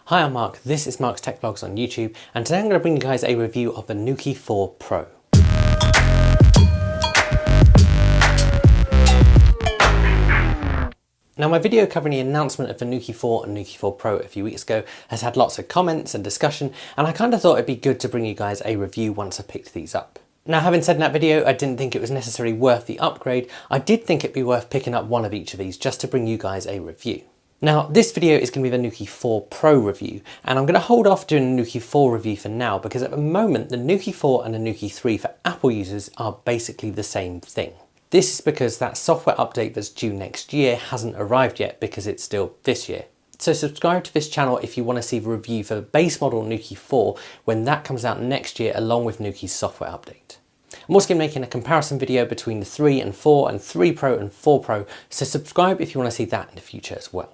Hi, I'm Mark, this is Mark's Tech Vlogs on YouTube, and today I'm going to bring you guys a review of the Nuki 4 Pro. Now, my video covering the announcement of the Nuki 4 and Nuki 4 Pro a few weeks ago has had lots of comments and discussion, and I kind of thought it'd be good to bring you guys a review once I picked these up. Now, having said in that video, I didn't think it was necessarily worth the upgrade. I did think it'd be worth picking up one of each of these just to bring you guys a review. Now, this video is going to be the Nuki 4 Pro review, and I'm going to hold off doing the Nuki 4 review for now because at the moment the Nuki 4 and the Nuki 3 for Apple users are basically the same thing. This is because that software update that's due next year hasn't arrived yet because it's still this year. So subscribe to this channel if you want to see the review for the base model Nuki 4 when that comes out next year along with Nuki's software update. I'm also going to be making a comparison video between the 3 and 4 and 3 Pro and 4 Pro, so subscribe if you want to see that in the future as well.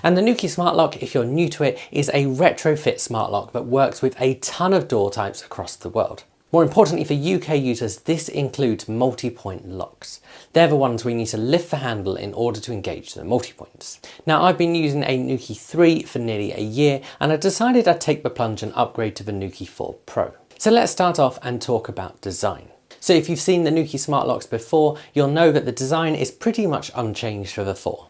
And the Nuki Smart Lock, if you're new to it, is a retrofit smart lock that works with a ton of door types across the world. More importantly for UK users, this includes multi-point locks. They're the ones where you need to lift the handle in order to engage the multi-points. Now, I've been using a Nuki 3 for nearly a year, and I decided I'd take the plunge and upgrade to the Nuki 4 Pro. So let's start off and talk about design. So if you've seen the Nuki Smart Locks before, you'll know that the design is pretty much unchanged for the 4.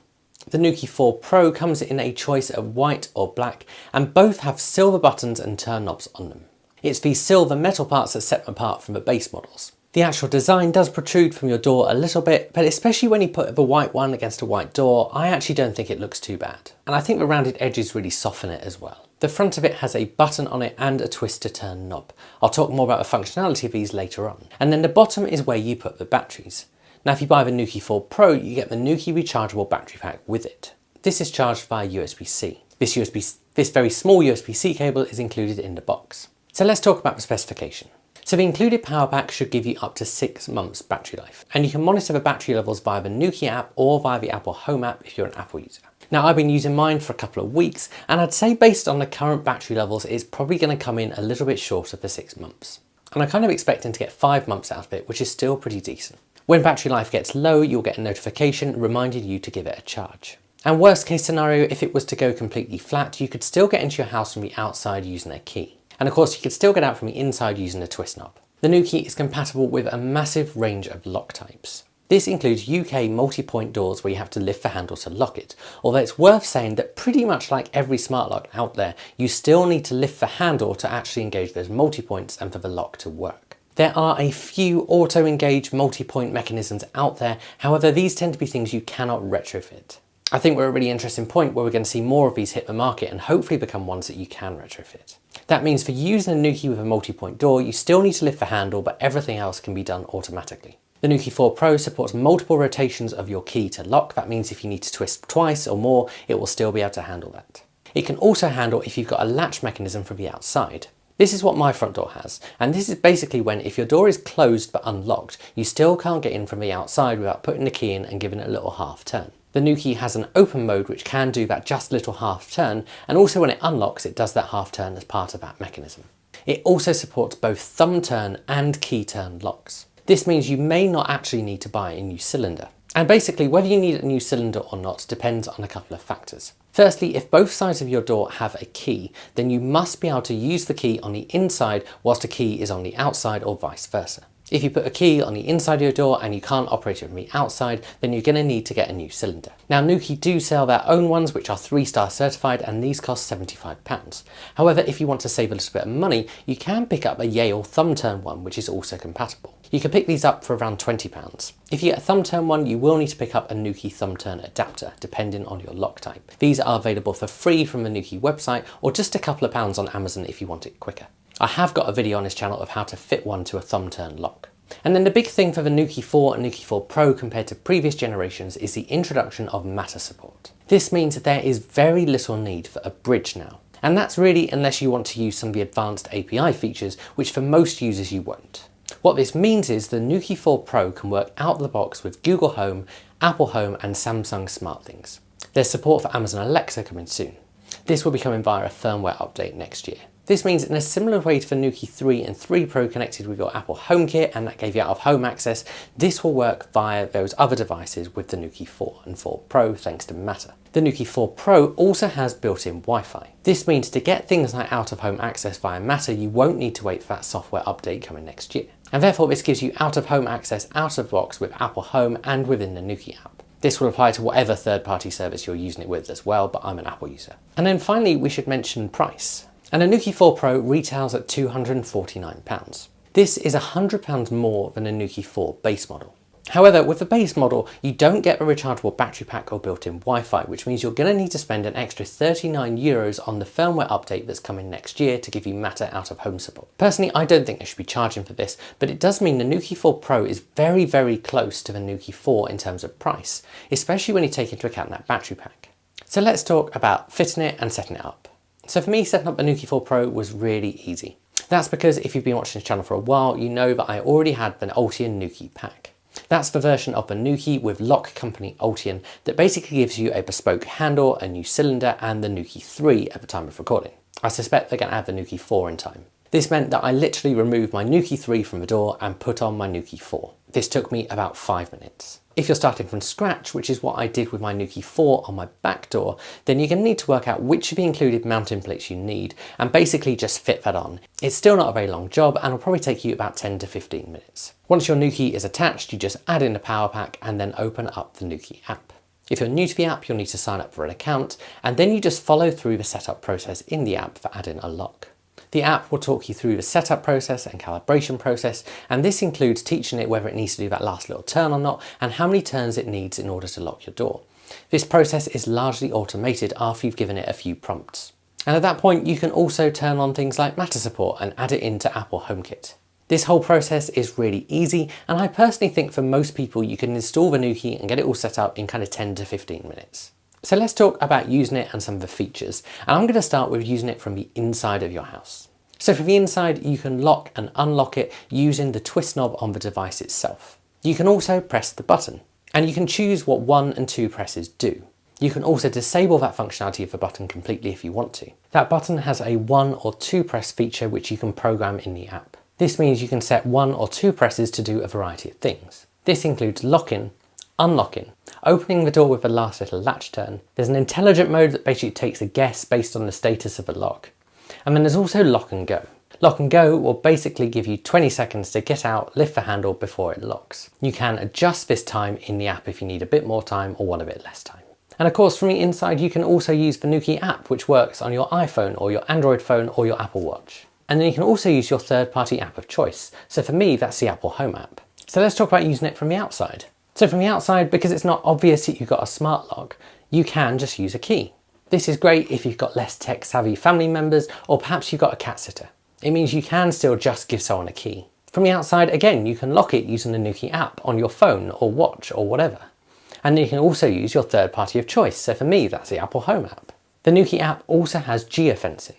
The Nuki 4 Pro comes in a choice of white or black, and both have silver buttons and turn knobs on them. It's these silver metal parts that set them apart from the base models. The actual design does protrude from your door a little bit, but especially when you put the white one against a white door, I actually don't think it looks too bad. And I think the rounded edges really soften it as well. The front of it has a button on it and a twist to turn knob. I'll talk more about the functionality of these later on. And then the bottom is where you put the batteries. Now, if you buy the Nuki 4 Pro, you get the Nuki rechargeable battery pack with it. This is charged via USB-C. This very small USB-C cable is included in the box. So let's talk about the specification. So the included power pack should give you up to 6 months battery life, and you can monitor the battery levels via the Nuki app or via the Apple Home app if you're an Apple user. Now, I've been using mine for a couple of weeks, and I'd say based on the current battery levels, it's probably going to come in a little bit short of the 6 months. And I'm kind of expecting to get 5 months out of it, which is still pretty decent. When battery life gets low, you'll get a notification reminding you to give it a charge. And worst case scenario, if it was to go completely flat, you could still get into your house from the outside using a key. And of course, you could still get out from the inside using a twist knob. The Nuki is compatible with a massive range of lock types. This includes UK multi-point doors where you have to lift the handle to lock it, although it's worth saying that pretty much like every smart lock out there, you still need to lift the handle to actually engage those multi-points and for the lock to work. There are a few auto-engage multi-point mechanisms out there, however these tend to be things you cannot retrofit. I think we're at a really interesting point where we're going to see more of these hit the market and hopefully become ones that you can retrofit. That means for using a Nuki with a multi-point door, you still need to lift the handle, but everything else can be done automatically. The Nuki 4 Pro supports multiple rotations of your key to lock. That means if you need to twist twice or more, it will still be able to handle that. It can also handle if you've got a latch mechanism from the outside. This is what my front door has, and this is basically when if your door is closed but unlocked, you still can't get in from the outside without putting the key in and giving it a little half turn. The Nuki has an open mode which can do that just little half turn, and also when it unlocks it does that half turn as part of that mechanism. It also supports both thumb turn and key turn locks. This means you may not actually need to buy a new cylinder. And basically whether you need a new cylinder or not depends on a couple of factors. Firstly, if both sides of your door have a key, then you must be able to use the key on the inside whilst the key is on the outside or vice versa. If you put a key on the inside of your door and you can't operate it from the outside, then you're going to need to get a new cylinder. Now, Nuki do sell their own ones which are 3-star certified, and these cost £75. However, if you want to save a little bit of money, you can pick up a 𝐥𝐢𝐤 thumb turn one which is also compatible. You can pick these up for around £20. If you get a thumb turn one, you will need to pick up a Nuki thumb turn adapter depending on your lock type. These are available for free from the Nuki website or just a couple of pounds on Amazon if you want it quicker. I have got a video on this channel of how to fit one to a thumb turn lock. And then the big thing for the Nuki 4 and Nuki 4 Pro compared to previous generations is the introduction of Matter support. This means that there is very little need for a bridge now. And that's really unless you want to use some of the advanced API features, which for most users you won't. What this means is the Nuki 4 Pro can work out of the box with Google Home, Apple Home and Samsung SmartThings. There's support for Amazon Alexa coming soon. This will be coming via a firmware update next year. This means in a similar way to the Nuki 3 and 3 Pro connected with your Apple HomeKit and that gave you out-of-home access, this will work via those other devices with the Nuki 4 and 4 Pro thanks to Matter. The Nuki 4 Pro also has built-in Wi-Fi. This means to get things like out-of-home access via Matter, you won't need to wait for that software update coming next year. And therefore this gives you out-of-home access out of box with Apple Home and within the Nuki app. This will apply to whatever third-party service you're using it with as well, but I'm an Apple user. And then finally, we should mention price. And a Nuki 4 Pro retails at £249. This is £100 more than a Nuki 4 base model. However, with the base model, you don't get a rechargeable battery pack or built-in Wi-Fi, which means you're going to need to spend an extra €39 on the firmware update that's coming next year to give you Matter out-of-home support. Personally, I don't think I should be charging for this, but it does mean the Nuki 4 Pro is very, very close to the Nuki 4 in terms of price, especially when you take into account that battery pack. So let's talk about fitting it and setting it up. So for me, setting up the Nuki 4 Pro was really easy. That's because if you've been watching this channel for a while, you know that I already had the Ultion Nuki pack. That's the version of the Nuki with lock company Ultion that basically gives you a bespoke handle, a new cylinder and the Nuki 3 at the time of recording. I suspect they're going to add the Nuki 4 in time. This meant that I literally removed my Nuki 3 from the door and put on my Nuki 4. This took me about 5 minutes. If you're starting from scratch, which is what I did with my Nuki 4 on my back door, then you're going to need to work out which of the included mounting plates you need and basically just fit that on. It's still not a very long job and will probably take you about 10 to 15 minutes. Once your Nuki is attached, you just add in the power pack and then open up the Nuki app. If you're new to the app, you'll need to sign up for an account and then you just follow through the setup process in the app for adding a lock. The app will talk you through the setup process and calibration process, and this includes teaching it whether it needs to do that last little turn or not, and how many turns it needs in order to lock your door. This process is largely automated after you've given it a few prompts. And at that point, you can also turn on things like Matter support and add it into Apple HomeKit. This whole process is really easy, and I personally think for most people, you can install the Nuki and get it all set up in kind of 10 to 15 minutes. So let's talk about using it and some of the features. And I'm going to start with using it from the inside of your house. So for the inside, you can lock and unlock it using the twist knob on the device itself. You can also press the button and you can choose what 1 and 2 presses do. You can also disable that functionality of the button completely if you want to. That button has a 1 or 2 press feature which you can program in the app. This means you can set 1 or 2 presses to do a variety of things. This includes locking, unlocking, opening the door with the last little latch turn. There's an intelligent mode that basically takes a guess based on the status of a lock. And then there's also lock and go. Lock and go will basically give you 20 seconds to get out, lift the handle before it locks. You can adjust this time in the app if you need a bit more time or want a bit less time. And of course, from the inside, you can also use the Nuki app, which works on your iPhone or your Android phone or your Apple Watch. And then you can also use your third-party app of choice. So for me, that's the Apple Home app. So let's talk about using it from the outside. So from the outside, because it's not obvious that you've got a smart lock, you can just use a key. This is great if you've got less tech-savvy family members or perhaps you've got a cat sitter. It means you can still just give someone a key. From the outside, again, you can lock it using the Nuki app on your phone or watch or whatever. And then you can also use your third party of choice. So for me, that's the Apple Home app. The Nuki app also has geofencing.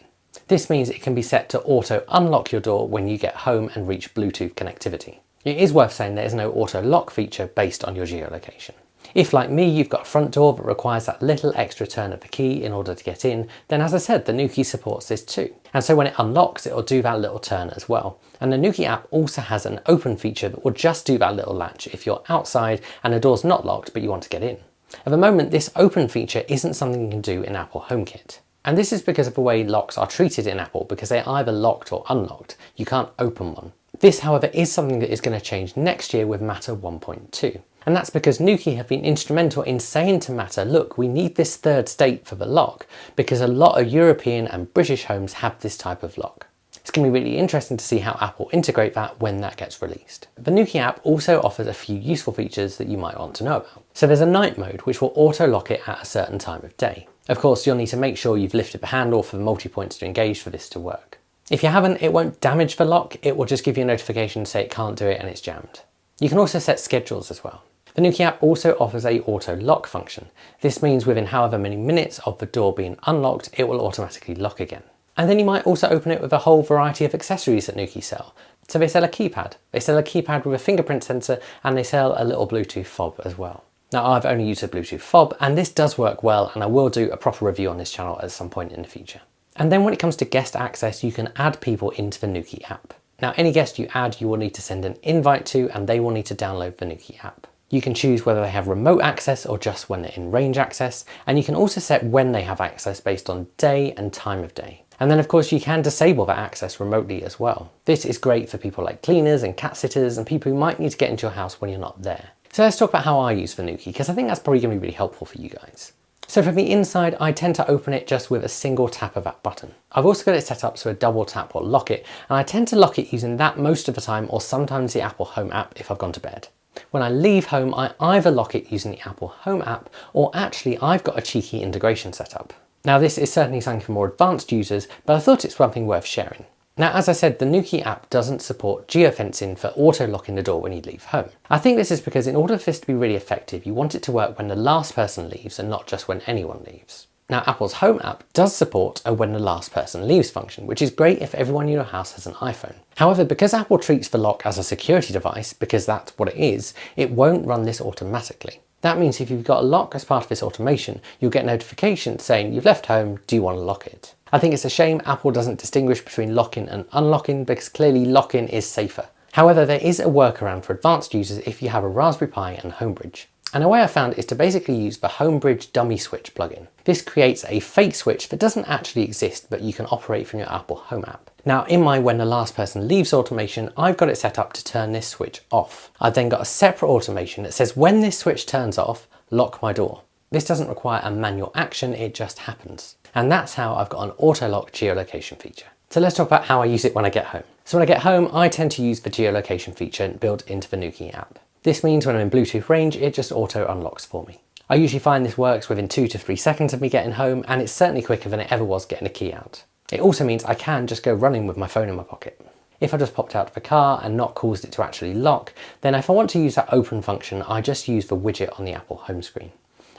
This means it can be set to auto unlock your door when you get home and reach Bluetooth connectivity. It is worth saying there is no auto lock feature based on your geolocation. If, like me, you've got a front door that requires that little extra turn of the key in order to get in, then as I said, the Nuki supports this too. And so when it unlocks, it'll do that little turn as well. And the Nuki app also has an open feature that will just do that little latch if you're outside and the door's not locked but you want to get in. At the moment, this open feature isn't something you can do in Apple HomeKit. And this is because of the way locks are treated in Apple, because they're either locked or unlocked. You can't open one. This, however, is something that is going to change next year with Matter 1.2. And that's because Nuki have been instrumental in saying to Matter, look, we need this third state for the lock, because a lot of European and British homes have this type of lock. It's going to be really interesting to see how Apple integrate that when that gets released. The Nuki app also offers a few useful features that you might want to know about. So there's a night mode, which will auto lock it at a certain time of day. Of course, you'll need to make sure you've lifted the handle for the multi-points to engage for this to work. If you haven't, it won't damage the lock. It will just give you a notification to say it can't do it and it's jammed. You can also set schedules as well. The Nuki app also offers a auto lock function. This means within however many minutes of the door being unlocked, it will automatically lock again. And then you might also open it with a whole variety of accessories that Nuki sell. So they sell a keypad. They sell a keypad with a fingerprint sensor, and they sell a little Bluetooth fob as well. Now, I've only used a Bluetooth fob, and this does work well, and I will do a proper review on this channel at some point in the future. And then when it comes to guest access, you can add people into the Nuki app. Now, any guest you add, you will need to send an invite to, and they will need to download the Nuki app. You can choose whether they have remote access or just when they're in range access, and you can also set when they have access based on day and time of day. And then of course you can disable that access remotely as well. This is great for people like cleaners and cat sitters and people who might need to get into your house when you're not there. So let's talk about how I use the Nuki, because I think that's probably going to be really helpful for you guys. So from the inside, I tend to open it just with a single tap of that button. I've also got it set up so a double tap will lock it, and I tend to lock it using that most of the time, or sometimes the Apple Home app if I've gone to bed. When I leave home, I either lock it using the Apple Home app, or actually I've got a cheeky integration set up. Now this is certainly something for more advanced users, but I thought it's something worth sharing. Now, as I said, the Nuki app doesn't support geofencing for auto-locking the door when you leave home. I think this is because in order for this to be really effective, you want it to work when the last person leaves and not just when anyone leaves. Now, Apple's Home app does support a when the last person leaves function, which is great if everyone in your house has an iPhone. However, because Apple treats the lock as a security device, because that's what it is, it won't run this automatically. That means if you've got a lock as part of this automation, you'll get notifications saying you've left home, do you want to lock it? I think it's a shame Apple doesn't distinguish between locking and unlocking, because clearly locking is safer. However, there is a workaround for advanced users if you have a Raspberry Pi and Homebridge. And a way I found is to basically use the Homebridge dummy switch plugin. This creates a fake switch that doesn't actually exist, but you can operate from your Apple Home app. Now, in my when the last person leaves automation, I've got it set up to turn this switch off. I've then got a separate automation that says when this switch turns off, lock my door. This doesn't require a manual action, it just happens. And that's how I've got an auto-lock geolocation feature. So let's talk about how I use it when I get home. So when I get home, I tend to use the geolocation feature built into the Nuki app. This means when I'm in Bluetooth range, it just auto unlocks for me. I usually find this works within 2 to 3 seconds of me getting home, and it's certainly quicker than it ever was getting a key out. It also means I can just go running with my phone in my pocket. If I just popped out of the car and not caused it to actually lock, then if I want to use that open function, I just use the widget on the Apple home screen.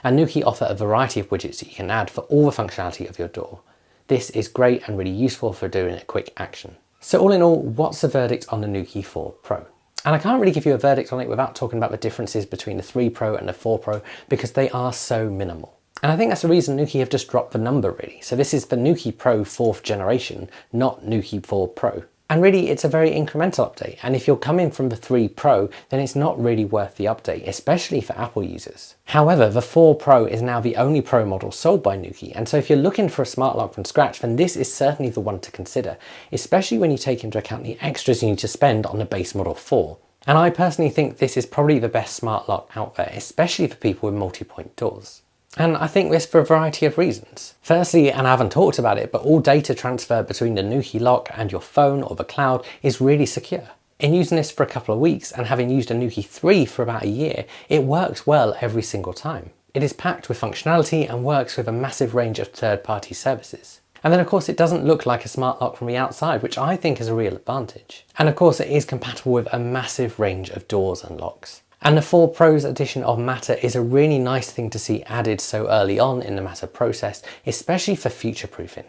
And Nuki offer a variety of widgets that you can add for all the functionality of your door. This is great and really useful for doing a quick action. So all in all, what's the verdict on the Nuki 4 Pro? And I can't really give you a verdict on it without talking about the differences between the 3 Pro and the 4 Pro, because they are so minimal. And I think that's the reason Nuki have just dropped the number really. So this is the Nuki Pro 4th generation, not Nuki 4 Pro. And really it's a very incremental update. And if you're coming from the 3 Pro, then it's not really worth the update, especially for Apple users. However, the 4 Pro is now the only Pro model sold by Nuki. And so if you're looking for a smart lock from scratch, then this is certainly the one to consider, especially when you take into account the extras you need to spend on the base model 4. And I personally think this is probably the best smart lock out there, especially for people with multi-point doors. And I think this for a variety of reasons. Firstly, and I haven't talked about it, but all data transfer between the Nuki lock and your phone or the cloud is really secure. In using this for a couple of weeks and having used a Nuki 3 for about a year, it works well every single time. It is packed with functionality and works with a massive range of third-party services. And then of course it doesn't look like a smart lock from the outside, which I think is a real advantage. And of course it is compatible with a massive range of doors and locks. And the 4 Pro's addition of Matter is a really nice thing to see added so early on in the Matter process, especially for future-proofing.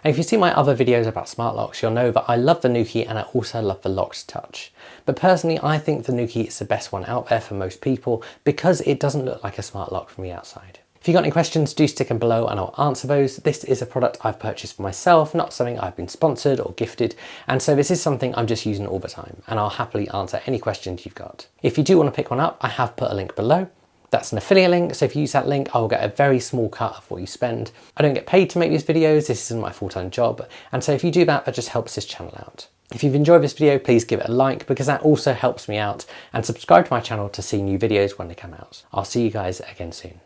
And if you see my other videos about smart locks, you'll know that I love the Nuki and I also love the Locked Touch. But personally, I think the Nuki is the best one out there for most people because it doesn't look like a smart lock from the outside. If you've got any questions, do stick them below and I'll answer those. This is a product I've purchased for myself, not something I've been sponsored or gifted. And so this is something I'm just using all the time and I'll happily answer any questions you've got. If you do want to pick one up, I have put a link below. That's an affiliate link, so if you use that link, I will get a very small cut of what you spend. I don't get paid to make these videos, this isn't my full-time job, and so if you do that, that just helps this channel out. If you've enjoyed this video, please give it a like because that also helps me out, and subscribe to my channel to see new videos when they come out. I'll see you guys again soon.